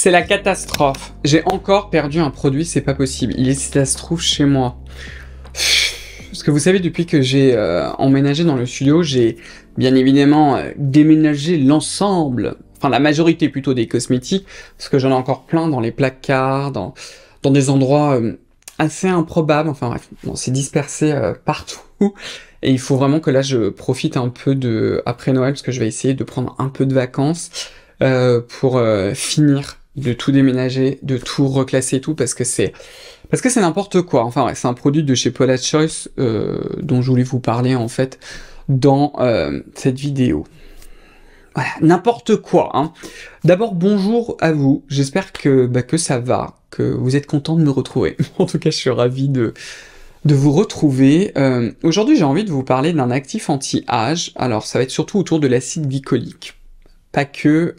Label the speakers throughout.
Speaker 1: C'est la catastrophe. J'ai encore perdu un produit, c'est pas possible. Ça se trouve chez moi. Parce que vous savez, depuis que j'ai emménagé dans le studio, j'ai bien évidemment déménagé l'ensemble, enfin la majorité plutôt des cosmétiques, parce que j'en ai encore plein dans les placards, dans des endroits assez improbables, enfin bref, bon, c'est dispersé partout. Et il faut vraiment que là je profite un peu de après Noël, parce que je vais essayer de prendre un peu de vacances pour finir de tout déménager, de tout reclasser et tout, parce que c'est n'importe quoi. Enfin ouais, c'est un produit de chez Paula's Choice dont je voulais vous parler en fait dans cette vidéo. Voilà, n'importe quoi, hein. D'abord, bonjour à vous, j'espère que ça va, que vous êtes content de me retrouver. En tout cas, je suis ravi de vous retrouver. Aujourd'hui, j'ai envie de vous parler d'un actif anti-âge. Alors, ça va être surtout autour de l'acide glycolique. Pas que,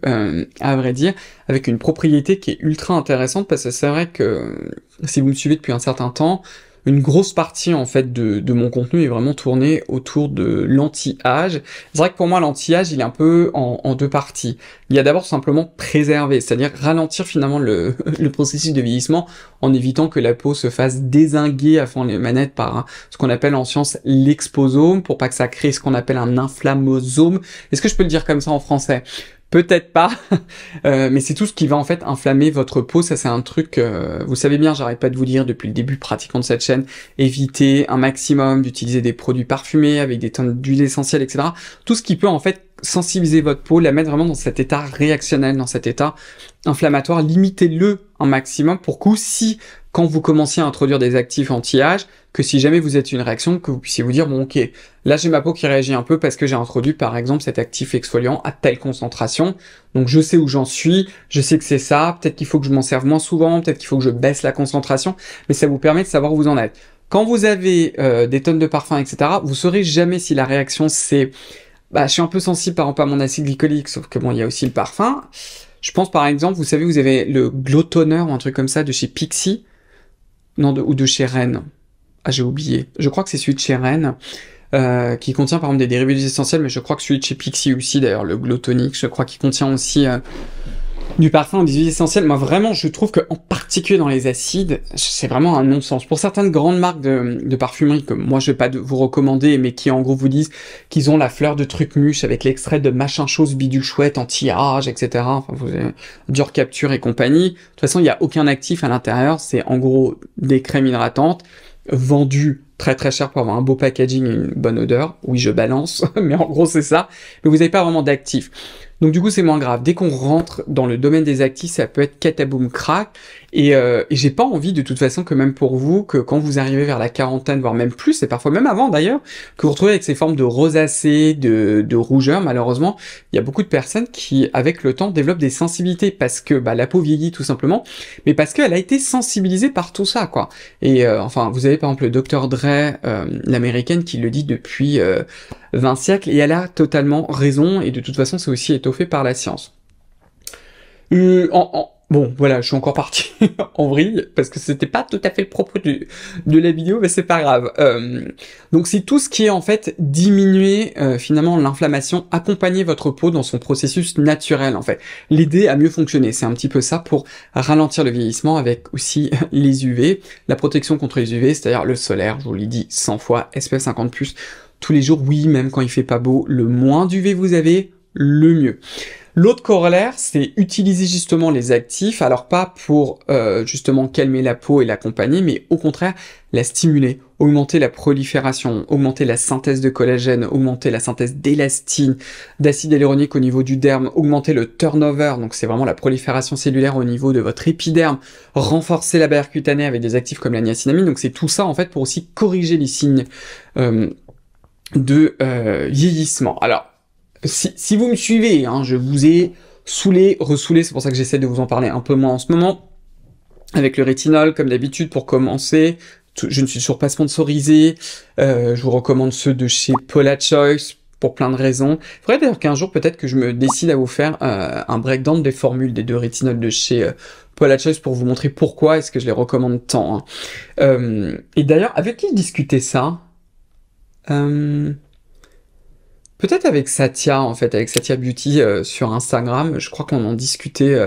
Speaker 1: à vrai dire, avec une propriété qui est ultra intéressante, parce que c'est vrai que, si vous me suivez depuis un certain temps, une grosse partie, en fait, de mon contenu est vraiment tournée autour de l'anti-âge. C'est vrai que pour moi, l'anti-âge, il est un peu en deux parties. Il y a d'abord simplement préserver, c'est-à-dire ralentir finalement le processus de vieillissement, en évitant que la peau se fasse dézinguer à fond les manettes par ce qu'on appelle en science l'exposome, pour pas que ça crée ce qu'on appelle un inflammosome. Est-ce que je peux le dire comme ça en français ? Peut-être pas, mais c'est tout ce qui va en fait inflammer votre peau. Ça c'est un truc, vous savez bien, j'arrête pas de vous dire depuis le début pratiquement de cette chaîne, évitez un maximum d'utiliser des produits parfumés avec des teintes d'huile essentielle, etc. Tout ce qui peut en fait sensibiliser votre peau, la mettre vraiment dans cet état réactionnel, dans cet état inflammatoire, limitez-le un maximum pour que si, quand vous commencez à introduire des actifs anti-âge, que si jamais vous êtes une réaction, que vous puissiez vous dire, bon ok, là j'ai ma peau qui réagit un peu parce que j'ai introduit par exemple cet actif exfoliant à telle concentration, donc je sais où j'en suis, je sais que c'est ça, peut-être qu'il faut que je m'en serve moins souvent, peut-être qu'il faut que je baisse la concentration, mais ça vous permet de savoir où vous en êtes. Quand vous avez des tonnes de parfums, etc., vous saurez jamais si la réaction c'est, je suis un peu sensible par exemple à mon acide glycolique, sauf que bon, il y a aussi le parfum. Je pense par exemple, vous savez, vous avez le Glow Toner ou un truc comme ça de chez Pixi, non, ou de chez Ren. Ah, j'ai oublié. Je crois que c'est celui de chez Ren, qui contient par exemple des dérivés essentiels, mais je crois que celui de chez Pixi aussi, d'ailleurs, le Glow Tonic, je crois qu'il contient aussi du parfum, des huiles essentielles. Moi, vraiment, je trouve qu'en particulier dans les acides, c'est vraiment un non-sens. Pour certaines grandes marques de parfumerie, que moi, je vais pas vous recommander, mais qui, en gros, vous disent qu'ils ont la fleur de truc mûche avec l'extrait de machin chose bidule chouette, anti-âge, etc. Enfin, vous avez Dior Capture et compagnie. De toute façon, il n'y a aucun actif à l'intérieur. C'est, en gros, des crèmes hydratantes vendues très très cher pour avoir un beau packaging et une bonne odeur. Oui, je balance, mais en gros, c'est ça. Mais vous n'avez pas vraiment d'actifs. Donc du coup, c'est moins grave. Dès qu'on rentre dans le domaine des actifs, ça peut être cataboum crack. Et j'ai pas envie de toute façon que même pour vous, que quand vous arrivez vers la quarantaine, voire même plus, et parfois même avant d'ailleurs, que vous retrouvez avec ces formes de rosacée, de rougeur, malheureusement, il y a beaucoup de personnes qui, avec le temps, développent des sensibilités parce que la peau vieillit tout simplement, mais parce qu'elle a été sensibilisée par tout ça, quoi. Et enfin, vous avez par exemple le Dr Dre, l'américaine, qui le dit depuis 20 siècles, et elle a totalement raison, et de toute façon, c'est aussi étoffé par la science. Bon, voilà, je suis encore parti en vrille, parce que c'était pas tout à fait le propos de la vidéo, mais c'est pas grave. Donc c'est tout ce qui est en fait diminuer finalement l'inflammation, accompagner votre peau dans son processus naturel en fait, l'aider à mieux fonctionner. C'est un petit peu ça pour ralentir le vieillissement avec aussi les UV, la protection contre les UV, c'est-à-dire le solaire, je vous l'ai dit 100 fois, SPF 50+, tous les jours, oui, même quand il fait pas beau, le moins d'UV vous avez, le mieux. L'autre corollaire, c'est utiliser justement les actifs, alors pas pour justement calmer la peau et l'accompagner, mais au contraire, la stimuler, augmenter la prolifération, augmenter la synthèse de collagène, augmenter la synthèse d'élastine, d'acide hyaluronique au niveau du derme, augmenter le turnover, donc c'est vraiment la prolifération cellulaire au niveau de votre épiderme, renforcer la barrière cutanée avec des actifs comme la niacinamide, donc c'est tout ça en fait pour aussi corriger les signes de vieillissement. Alors, si vous me suivez, hein, je vous ai saoulé, ressoulé, c'est pour ça que j'essaie de vous en parler un peu moins en ce moment, avec le rétinol, comme d'habitude, pour commencer. Je ne suis toujours pas sponsorisé, je vous recommande ceux de chez Paula's Choice, pour plein de raisons. Il faudrait d'ailleurs qu'un jour, peut-être que je me décide à vous faire un breakdown des formules des deux rétinols de chez Paula's Choice, pour vous montrer pourquoi est-ce que je les recommande tant. Hein. Et d'ailleurs, avec qui discuter ça peut-être avec Satya, en fait, avec Satya Beauty sur Instagram, je crois qu'on en discutait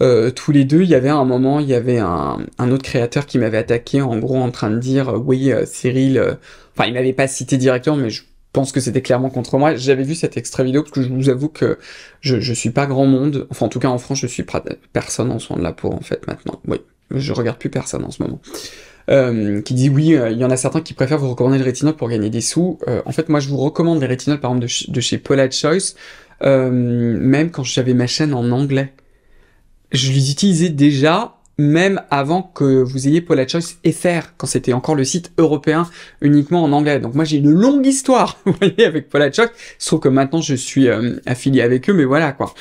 Speaker 1: tous les deux. Il y avait un moment, il y avait un autre créateur qui m'avait attaqué, en gros en train de dire oui, Cyril, enfin il m'avait pas cité directement, mais je pense que c'était clairement contre moi. J'avais vu cet extrait vidéo parce que je vous avoue que je suis pas grand monde, enfin en tout cas en France je suis personne en soins de la peau en fait maintenant, oui, je regarde plus personne en ce moment. Qui dit oui, il y en a certains qui préfèrent vous recommander le rétinol pour gagner des sous. En fait, moi, je vous recommande les rétinols, par exemple, de chez Paula Choice, même quand j'avais ma chaîne en anglais. Je les utilisais déjà, même avant que vous ayez Paula Choice FR, quand c'était encore le site européen uniquement en anglais. Donc moi, j'ai une longue histoire, vous voyez, avec Paula Choice. Il se trouve que maintenant, je suis affilié avec eux, mais voilà, quoi.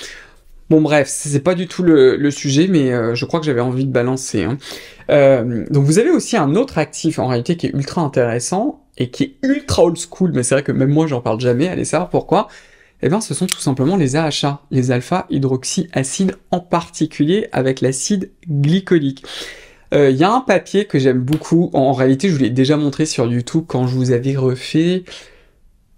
Speaker 1: Bon bref, c'est pas du tout le sujet, mais je crois que j'avais envie de balancer. Hein. Donc vous avez aussi un autre actif en réalité qui est ultra intéressant et qui est ultra old school, mais c'est vrai que même moi j'en parle jamais, allez savoir pourquoi. Eh bien ce sont tout simplement les AHA, les alpha-hydroxyacides en particulier avec l'acide glycolique. Il y a un papier que j'aime beaucoup, en réalité je vous l'ai déjà montré sur YouTube quand je vous avais refait...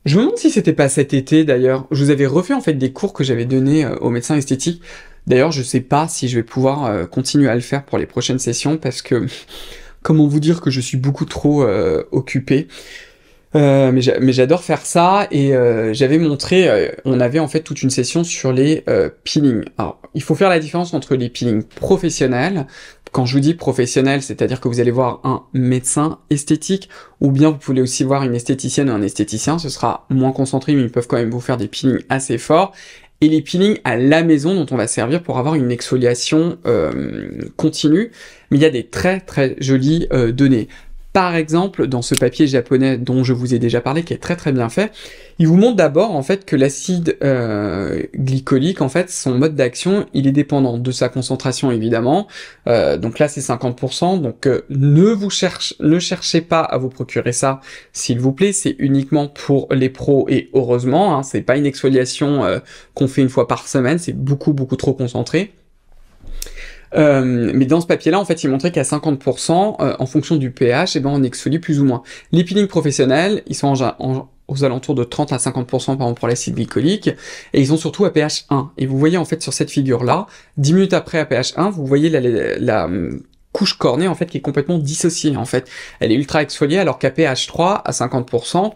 Speaker 1: Je me demande si c'était pas cet été d'ailleurs. Je vous avais refait en fait des cours que j'avais donnés aux médecins esthétiques. D'ailleurs, je sais pas si je vais pouvoir continuer à le faire pour les prochaines sessions parce que comment vous dire que je suis beaucoup trop occupé. Mais j'adore faire ça et j'avais montré, on avait en fait toute une session sur les peelings. Alors, il faut faire la différence entre les peelings professionnels. Quand je vous dis professionnel, c'est-à-dire que vous allez voir un médecin esthétique, ou bien vous pouvez aussi voir une esthéticienne ou un esthéticien, ce sera moins concentré, mais ils peuvent quand même vous faire des peelings assez forts, et les peelings à la maison dont on va servir pour avoir une exfoliation continue, mais il y a des très très jolies données. Par exemple, dans ce papier japonais dont je vous ai déjà parlé, qui est très très bien fait, il vous montre d'abord en fait que l'acide glycolique, en fait, son mode d'action, il est dépendant de sa concentration évidemment. Donc là c'est 50%, donc ne cherchez pas à vous procurer ça, s'il vous plaît, c'est uniquement pour les pros et heureusement, hein, c'est pas une exfoliation qu'on fait une fois par semaine, c'est beaucoup trop concentré. Mais dans ce papier-là, en fait, il montrait qu'à 50%, en fonction du pH, eh ben, on exfolie plus ou moins. Les peelings professionnels, ils sont aux alentours de 30 à 50% par exemple pour l'acide glycolique, et ils sont surtout à pH 1. Et vous voyez en fait sur cette figure-là, 10 minutes après à pH 1, vous voyez la couche cornée en fait qui est complètement dissociée en fait. Elle est ultra exfoliée alors qu'à pH 3, à 50%,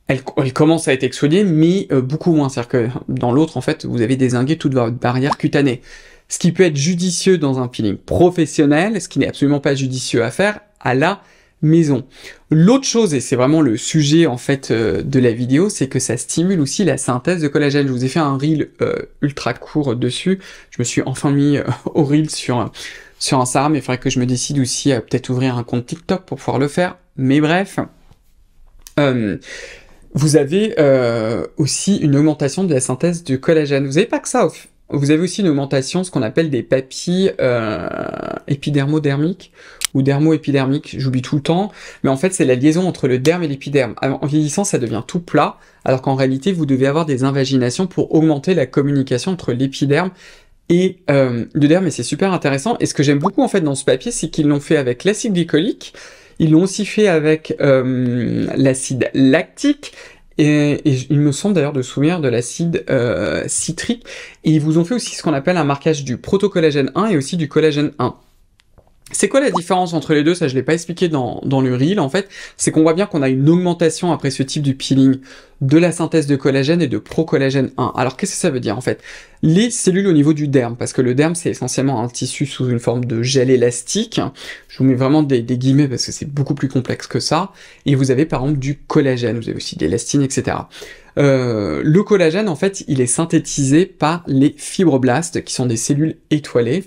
Speaker 1: elle commence à être exfoliée, mais beaucoup moins. C'est-à-dire que dans l'autre, en fait, vous avez dézingué toute votre barrière cutanée. Ce qui peut être judicieux dans un peeling professionnel, ce qui n'est absolument pas judicieux à faire à la maison. L'autre chose, et c'est vraiment le sujet en fait de la vidéo, c'est que ça stimule aussi la synthèse de collagène. Je vous ai fait un reel ultra court dessus. Je me suis enfin mis au reel sur Instagram, mais il faudrait que je me décide aussi à peut-être ouvrir un compte TikTok pour pouvoir le faire. Mais bref, vous avez aussi une augmentation de la synthèse de collagène. Vous n'avez pas que ça. Vous avez aussi une augmentation, ce qu'on appelle des papilles épidermodermiques ou dermo-épidermiques, j'oublie tout le temps, mais en fait c'est la liaison entre le derme et l'épiderme. En vieillissant, ça devient tout plat, alors qu'en réalité vous devez avoir des invaginations pour augmenter la communication entre l'épiderme et le derme, et c'est super intéressant. Et ce que j'aime beaucoup en fait dans ce papier, c'est qu'ils l'ont fait avec l'acide glycolique, ils l'ont aussi fait avec l'acide lactique, et il me semble d'ailleurs de souvenir de l'acide citrique, et ils vous ont fait aussi ce qu'on appelle un marquage du protocollagène 1 et aussi du collagène 1. C'est quoi la différence entre les deux? Ça je l'ai pas expliqué dans le reel en fait, c'est qu'on voit bien qu'on a une augmentation après ce type de peeling de la synthèse de collagène et de procollagène 1. Alors qu'est-ce que ça veut dire en fait? Les cellules au niveau du derme, parce que le derme c'est essentiellement un tissu sous une forme de gel élastique, je vous mets vraiment des guillemets parce que c'est beaucoup plus complexe que ça, et vous avez par exemple du collagène, vous avez aussi de l'élastine, etc. Le collagène en fait il est synthétisé par les fibroblastes qui sont des cellules étoilées,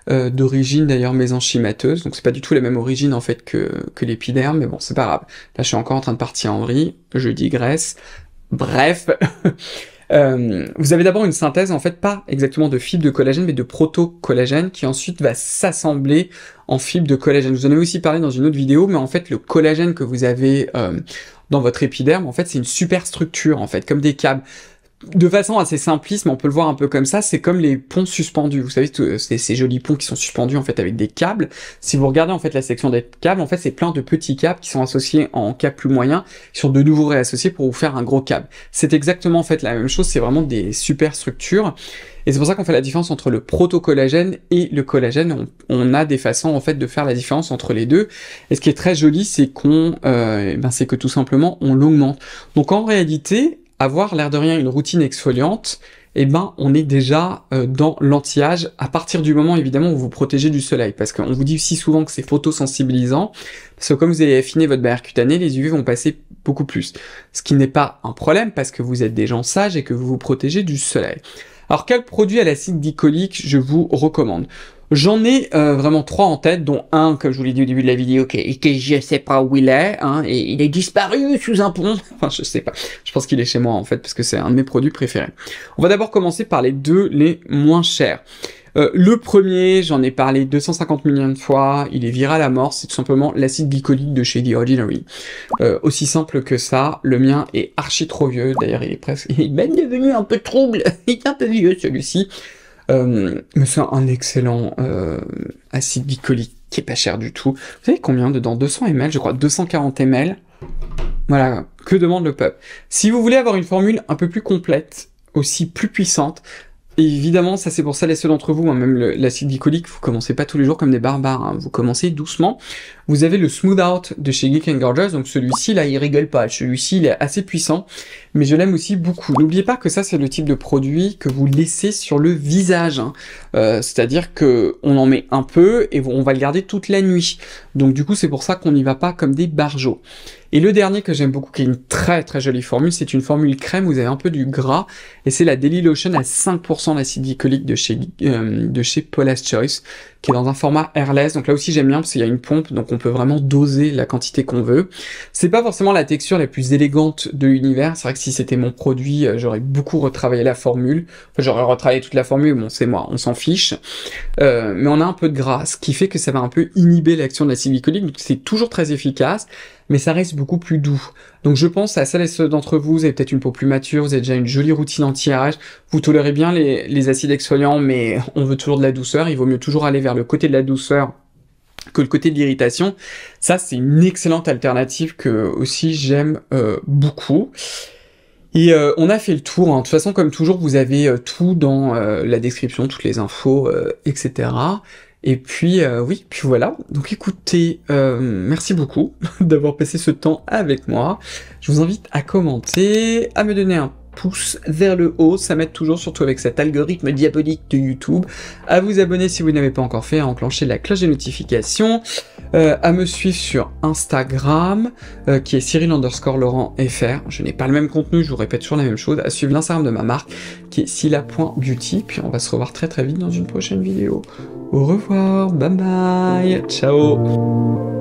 Speaker 1: d'origine d'ailleurs mésenchymateuse, donc c'est pas du tout la même origine en fait que l'épiderme, mais bon c'est pas grave. Là je suis encore en train de partir en vrille, je digresse. Bref, vous avez d'abord une synthèse en fait pas exactement de fibres de collagène mais de protocollagène qui ensuite va s'assembler en fibres de collagène. Je vous en ai aussi parlé dans une autre vidéo, mais en fait le collagène que vous avez dans votre épiderme, en fait c'est une superstructure en fait, comme des câbles. de façon assez simpliste, mais on peut le voir un peu comme ça, c'est comme les ponts suspendus. Vous savez, ces jolis ponts qui sont suspendus en fait avec des câbles. Si vous regardez en fait la section des câbles, en fait c'est plein de petits câbles qui sont associés en câbles plus moyens, qui sont de nouveau réassociés pour vous faire un gros câble. C'est exactement en fait la même chose, c'est vraiment des super structures. Et c'est pour ça qu'on fait la différence entre le protocollagène et le collagène. On a des façons en fait de faire la différence entre les deux. Et ce qui est très joli, c'est c'est que tout simplement on l'augmente. Donc en réalité, avoir l'air de rien une routine exfoliante, on est déjà dans l'anti-âge à partir du moment évidemment où vous vous protégez du soleil, parce qu'on vous dit si souvent que c'est photosensibilisant, parce que comme vous allez affiner votre barrière cutanée, les UV vont passer beaucoup plus. Ce qui n'est pas un problème parce que vous êtes des gens sages et que vous vous protégez du soleil. Alors quel produit à l'acide glycolique je vous recommande? J'en ai vraiment 3 en tête, dont un, comme je vous l'ai dit au début de la vidéo, que je sais pas où il est, hein, et il est disparu sous un pont. Enfin, je sais pas. Je pense qu'il est chez moi, en fait, parce que c'est un de mes produits préférés. On va d'abord commencer par les deux les moins chers. Le premier, j'en ai parlé 250 millions de fois, il est viral à mort, c'est tout simplement l'acide glycolique de chez The Ordinary. Aussi simple que ça, le mien est archi trop vieux, d'ailleurs il est même devenu un peu trouble, il est un peu vieux celui-ci. Mais c'est un excellent acide glycolique qui est pas cher du tout. Vous savez combien dedans? 200 ml, je crois, 240 ml. Voilà, que demande le peuple? Si vous voulez avoir une formule un peu plus complète, aussi plus puissante, évidemment, ça c'est pour ça les ceux d'entre vous, hein, même l'acide glycolique, vous commencez pas tous les jours comme des barbares, hein, vous commencez doucement. Vous avez le Smooth Out de chez Geek & Gorgeous, donc celui-ci là il rigole pas, celui-ci il est assez puissant, mais je l'aime aussi beaucoup. N'oubliez pas que ça c'est le type de produit que vous laissez sur le visage, hein. C'est-à-dire que on en met un peu et on va le garder toute la nuit. Donc du coup c'est pour ça qu'on n'y va pas comme des barjots. Et le dernier que j'aime beaucoup, qui est une très très jolie formule, c'est une formule crème, vous avez un peu du gras, et c'est la Daily Lotion à 5% d'acide glycolique de chez Paula's Choice, qui est dans un format airless, donc là aussi j'aime bien parce qu'il y a une pompe, donc on peut vraiment doser la quantité qu'on veut. C'est pas forcément la texture la plus élégante de l'univers, c'est vrai que si c'était mon produit, j'aurais beaucoup retravaillé la formule, enfin j'aurais retravaillé toute la formule, bon c'est moi, on s'en fiche, mais on a un peu de gras, ce qui fait que ça va un peu inhiber l'action de l'acide glycolique, donc c'est toujours très efficace, mais ça reste beaucoup plus doux. Donc je pense à celles et ceux d'entre vous, vous avez peut-être une peau plus mature, vous avez déjà une jolie routine anti-âge, vous tolérez bien les acides exfoliants, mais on veut toujours de la douceur, il vaut mieux toujours aller vers le côté de la douceur que le côté de l'irritation. Ça, c'est une excellente alternative que aussi j'aime beaucoup. Et on a fait le tour, hein. De toute façon, comme toujours, vous avez tout dans la description, toutes les infos, etc. Et puis, oui, puis voilà. Donc écoutez, merci beaucoup d'avoir passé ce temps avec moi. Je vous invite à commenter, à me donner un pouce vers le haut, ça m'aide toujours, surtout avec cet algorithme diabolique de YouTube, à vous abonner si vous n'avez pas encore fait, à enclencher la cloche des notifications, à me suivre sur Instagram, qui est Cyril_Laurent_FR, je n'ai pas le même contenu, je vous répète toujours la même chose, à suivre l'Instagram de ma marque, qui est Scylla.beauty, puis on va se revoir très très vite dans une prochaine vidéo. Au revoir, bye bye, ciao.